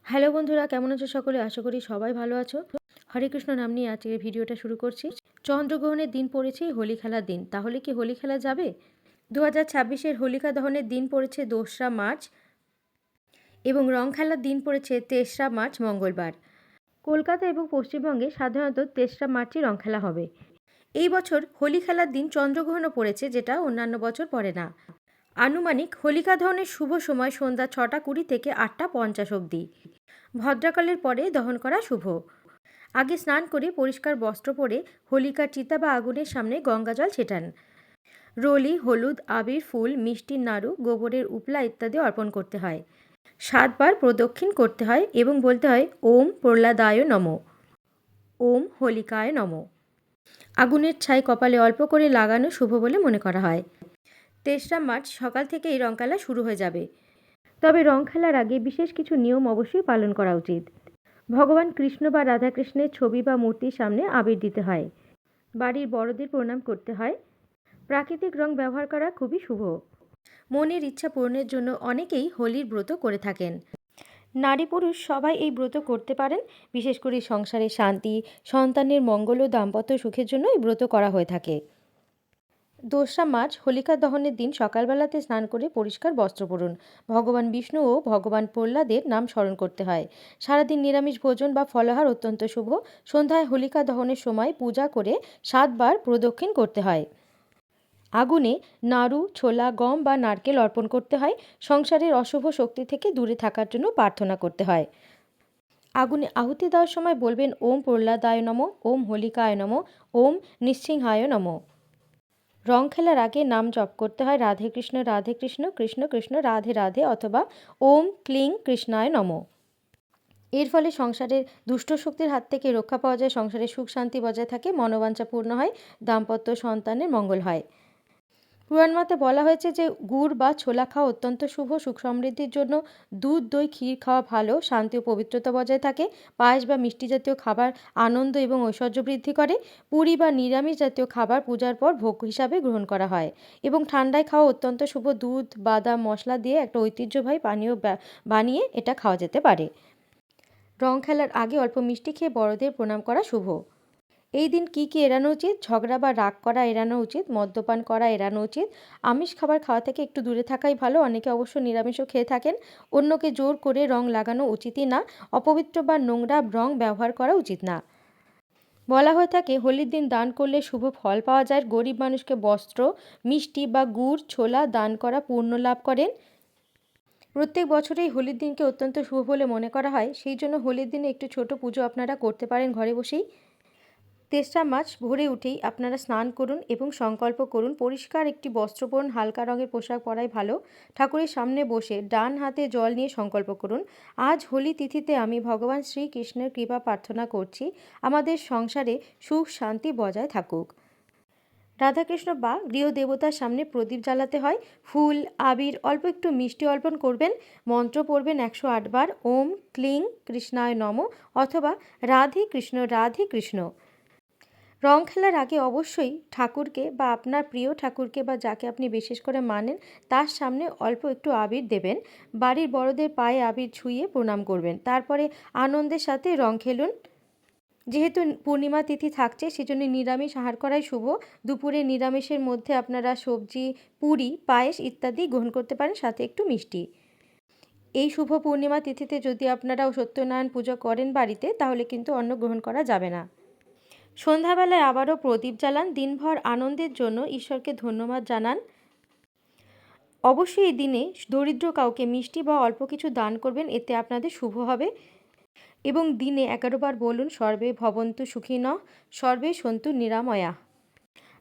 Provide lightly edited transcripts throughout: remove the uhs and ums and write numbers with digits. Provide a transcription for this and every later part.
Hello বন্ধুরা, কেমন আছো সকলে? আশা করি সবাই ভালো আছো। হরে কৃষ্ণ নাম নিয়ে আজকের ভিডিওটা শুরু করছি। চন্দ্রগ্রহণের দিন পড়েছে হোলি খেলার দিন। তাহলে কি হোলি খেলা যাবে? 2026-এর হোলিকা দহনের দিন পড়েছে 2রা মার্চ এবং রং খেলার দিন পড়েছে 23রা মার্চ মঙ্গলবার। কলকাতা এবং পশ্চিমবঙ্গে সাধারণত 23রা মার্চই রং খেলা হবে। এই বছর হোলি খেলার দিন চন্দ্রগ্রহণও পড়েছে, যেটা অন্যান্য বছর পড়ে না। আনুমানিক হোলিকা দহনের শুভ সময় সন্ধ্যা 6:20 থেকে 8:50 অবধি। ভদ্রাকালের পরে দহন করা শুভ। আগে স্নান করে পরিষ্কার বস্ত্র পরে হোলিকার চিতা বা আগুনের সামনে গঙ্গাজল ছেটান। রলি, হলুদ, আবির, ফুল, মিষ্টির নাড়ু, গোবরের উপলা ইত্যাদি অর্পণ করতে হয়। 7বার প্রদক্ষিণ করতে হয় এবং বলতে হয় ওম প্রহ্লাদায় নমঃ, ওম হোলিকায় নমঃ। আগুনের ছাই কপালে অল্প করে লাগানো শুভ বলে মনে করা হয়। 23রা মার্চ সকাল থেকেই রং খেলা শুরু হয়ে যাবে। তবে রং খেলার আগে বিশেষ কিছু নিয়ম অবশ্যই পালন করা উচিত। ভগবান কৃষ্ণ বা রাধাকৃষ্ণের ছবি বা মূর্তির সামনে আবির দিতে হয়। বাড়ির বড়দের প্রণাম করতে হয়। প্রাকৃতিক রং ব্যবহার করা খুবই শুভ। মনের ইচ্ছা পূরণের জন্য অনেকেই হোলির ব্রত করে থাকেন। নারী পুরুষ সবাই এই ব্রত করতে পারেন। বিশেষ করে সংসারে শান্তি, সন্তানের মঙ্গল ও দাম্পত্য সুখের জন্য এই ব্রত করা হয়ে থাকে। 2রা মার্চ হোলিকা দহনের দিন সকালবেলাতে স্নান করে পরিষ্কার বস্ত্র পরুন। ভগবান বিষ্ণু ও ভগবান প্রহ্লাদের নাম স্মরণ করতে হয়। সারাদিন নিরামিষ ভোজন বা ফলাহার অত্যন্ত শুভ। সন্ধ্যায় হোলিকা দহনের সময় পূজা করে 7বার প্রদক্ষিণ করতে হয়। আগুনে নাড়ু, ছোলা, গম বা নারকেল অর্পণ করতে হয়। সংসারের অশুভ শক্তি থেকে দূরে থাকার জন্য প্রার্থনা করতে হয়। আগুনে আহুতি দেওয়ার সময় বলবেন ওম প্রহ্লাদায় নমঃ, ওম হোলিকায় নমঃ, ওম নৃসিংহায় নমঃ। রং খেলার আগে নাম জপ করতে হয় রাধে কৃষ্ণ রাধে কৃষ্ণ কৃষ্ণ কৃষ্ণ রাধে রাধে অথবা ওম ক্লিং কৃষ্ণায় নমঃ। এর ফলে সংসারের দুষ্ট শক্তির হাত থেকে রক্ষা পাওয়া যায়, সংসারে সুখ শান্তি বজায় থাকে, মনোবাঞ্ছা পূর্ণ হয়, দাম্পত্য সন্তানের মঙ্গল হয়। পুরাণ মতে বলা হয়েছে যে গুড় বা ছোলা খাওয়া অত্যন্ত শুভ। সুখ সমৃদ্ধির জন্য দুধ, দই, ক্ষীর খাওয়া ভালো। শান্তি ও পবিত্রতা বজায় থাকে। পায়েস বা মিষ্টি জাতীয় খাবার আনন্দ এবং ঐশ্বর্য বৃদ্ধি করে। পুরি বা নিরামিষ জাতীয় খাবার পূজার পর ভোগ হিসাবে গ্রহণ করা হয় এবং ঠান্ডায় খাওয়া অত্যন্ত শুভ। দুধ, বাদাম, মশলা দিয়ে একটা ঐতিহ্যবাহী পানীয় বানিয়ে এটা খাওয়া যেতে পারে। রং খেলার আগে অল্প মিষ্টি খেয়ে বড়দের প্রণাম করা শুভ। এই দিন কী কী এড়ানো উচিত? ঝগড়া বা রাগ করা এড়ানো উচিত। মদ্যপান করা এড়ানো উচিত। আমিষ খাবার খাওয়া থেকে একটু দূরে থাকাই ভালো। অনেকে অবশ্য নিরামিষও খেয়ে থাকেন। অন্যকে জোর করে রং লাগানো উচিতই না। অপবিত্র বা নোংরা রং ব্যবহার করা উচিত না। বলা হয়ে থাকে হোলির দিন দান করলে শুভ ফল পাওয়া যায়। গরিব মানুষকে বস্ত্র, মিষ্টি বা গুড়, ছোলা দান করা পুণ্য লাভ করেন। প্রত্যেক বছরেই হোলির দিনকে অত্যন্ত শুভ বলে মনে করা হয়। সেই জন্য হোলির দিনে একটু ছোট পুজো আপনারা করতে পারেন ঘরে বসেই। 23রা মার্চ ভোরে উঠেই আপনারা স্নান করুন এবং সংকল্প করুন পরিষ্কার একটি বস্ত্র পরুন। হালকা রঙের পোশাক পরাই ভালো। ঠাকুরের সামনে বসে ডান হাতে জল নিয়ে সংকল্প করুন, আজ হোলি তিথিতে আমি ভগবান শ্রীকৃষ্ণের কৃপা প্রার্থনা করছি, আমাদের সংসারে সুখ শান্তি বজায় থাকুক। রাধাকৃষ্ণ বা গৃহদেবতার সামনে প্রদীপ জ্বালাতে হয়। ফুল, আবির, অল্প একটু মিষ্টি অর্পণ করবেন। মন্ত্র পড়বেন 108 বার ওম ক্লিং কৃষ্ণায় নমঃ অথবা রাধে কৃষ্ণ রাধে কৃষ্ণ। রং খেলার আগে অবশ্যই ঠাকুরকে বা আপনার প্রিয় ঠাকুরকে বা যাকে আপনি বিশেষ করে মানেন তার সামনে অল্প একটু আবির দেবেন। বাড়ির বড়দের পায়ে আবির ছুঁয়ে প্রণাম করবেন। তারপরে আনন্দের সাথে রং খেলুন। যেহেতু পূর্ণিমা তিথি থাকছে সেজন্য নিরামিষ আহার করাই শুভ। দুপুরে নিরামিষের মধ্যে আপনারা সবজি, পুরি, পায়েস ইত্যাদি গ্রহণ করতে পারেন, সাথে একটু মিষ্টি। এই শুভ পূর্ণিমা তিথিতে যদি আপনারা সত্যনারায়ণ পুজো করেন বাড়িতে, তাহলে কিন্তু অন্ন গ্রহণ করা যাবে না। সন্ধ্যাবেলায় আবারও প্রদীপ জ্বালান। দিনভর আনন্দের জন্য ঈশ্বরকে ধন্যবাদ জানান। অবশ্যই এই দিনে দরিদ্র কাউকে মিষ্টি বা অল্প কিছু দান করবেন, এতে আপনাদের শুভ হবে। এবং দিনে 11 বার বলুন সর্বে ভবন্তু সুখিনঃ, সর্বে সন্তু নিরাময়া।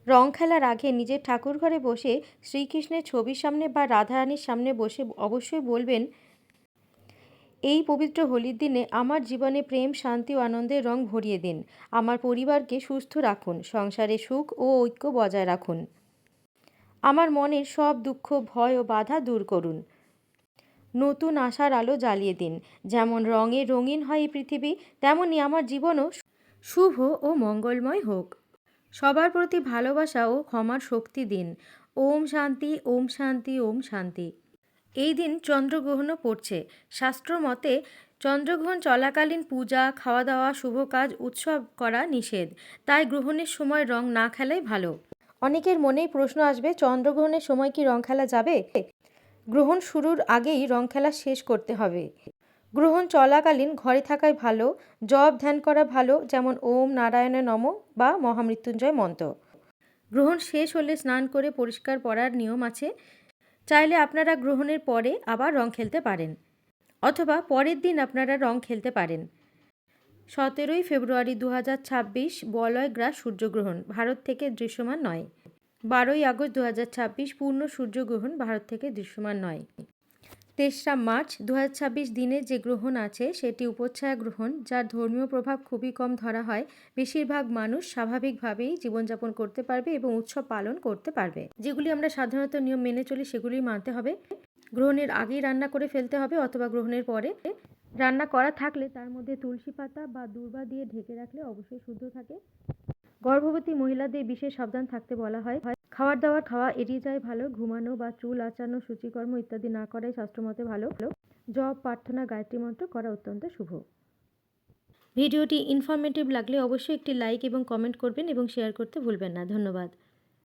রং খেলার আগে নিজের ঠাকুর ঘরে বসে শ্রীকৃষ্ণের ছবির সামনে বা রাধারানীর সামনে বসে অবশ্যই বলবেন, এই পবিত্র হোলির দিনে আমার জীবনে প্রেম, শান্তি ও আনন্দের রং ভরিয়ে দিন। আমার পরিবারকে সুস্থ রাখুন। সংসারে সুখ ও ঐক্য বজায় রাখুন। আমার মনের সব দুঃখ, ভয় ও বাধা দূর করুন। নতুন আশার আলো জ্বালিয়ে দিন। যেমন রঙে রঙিন হয় এই পৃথিবী, তেমনি আমার জীবনও শুভ ও মঙ্গলময় হোক। সবার প্রতি ভালোবাসা ও ক্ষমার শক্তি দিন। ওম শান্তি, ওম শান্তি, ওম শান্তি। এই দিন চন্দ্রগ্রহণও পড়ছে। শাস্ত্র মতে চন্দ্রগ্রহণ চলাকালীন পূজা, খাওয়া দাওয়া, শুভ কাজ, উৎসব করা নিষেধ। তাই গ্রহণের সময় রং না খেলাই ভালো। অনেকের মনেই প্রশ্ন আসবে, চন্দ্রগ্রহণের সময় কি রং খেলা যাবে? গ্রহণ শুরুর আগেই রং খেলা শেষ করতে হবে। গ্রহণ চলাকালীন ঘরে থাকাই ভালো। জপ ধ্যান করা ভালো, যেমন ওম নারায়ণে নমঃ বা মহামৃত্যুঞ্জয় মন্ত্র। গ্রহণ শেষ হলে স্নান করে পরিষ্কার পরার নিয়ম আছে। চাইলে আপনারা গ্রহণের পরে আবার রং খেলতে পারেন, অথবা পরের দিন আপনারা রং খেলতে পারেন। 17ই ফেব্রুয়ারি 2026 বলয় গ্রাস সূর্যগ্রহণ, ভারত থেকে দৃশ্যমান নয়। 12ই আগস্ট 2026 পূর্ণ সূর্যগ্রহণ, ভারত থেকে দৃশ্যমান নয়। 23রা মার্চ 2026 দিনে যে গ্রহণ আছে সেটি উপচ্ছায়া গ্রহণ, যার ধর্মীয় প্রভাব খুবই কম ধরা হয়। বেশিরভাগ মানুষ স্বাভাবিকভাবেই জীবনযাপন করতে পারবে এবং উৎসব পালন করতে পারবে। যেগুলি আমরা সাধারণত নিয়ম মেনে চলি সেগুলি মানতে হবে। গ্রহণের আগেই রান্না করে ফেলতে হবে, অথবা গ্রহণের পরে। রান্না করা থাকলে তার মধ্যে তুলসী পাতা বা দূর্বা দিয়ে ঢেকে রাখলে অবশ্যই শুদ্ধ থাকে। গর্ভবতী মহিলাদের বিশেষ সাবধান থাকতে বলা হয়। খাবার দাবার খাওয়া এড়িয়ে যায় ভালো। ঘুমানো বা চুল আঁচানো, সূচিকর্ম ইত্যাদি না করাই শাস্ত্রমতে ভালো। জপ, প্রার্থনা, গায়ত্রী মন্ত্র করা অত্যন্ত শুভ। ভিডিওটি ইনফরমেটিভ লাগলে অবশ্যই একটি লাইক এবং কমেন্ট করবেন এবং শেয়ার করতে ভুলবেন না। ধন্যবাদ।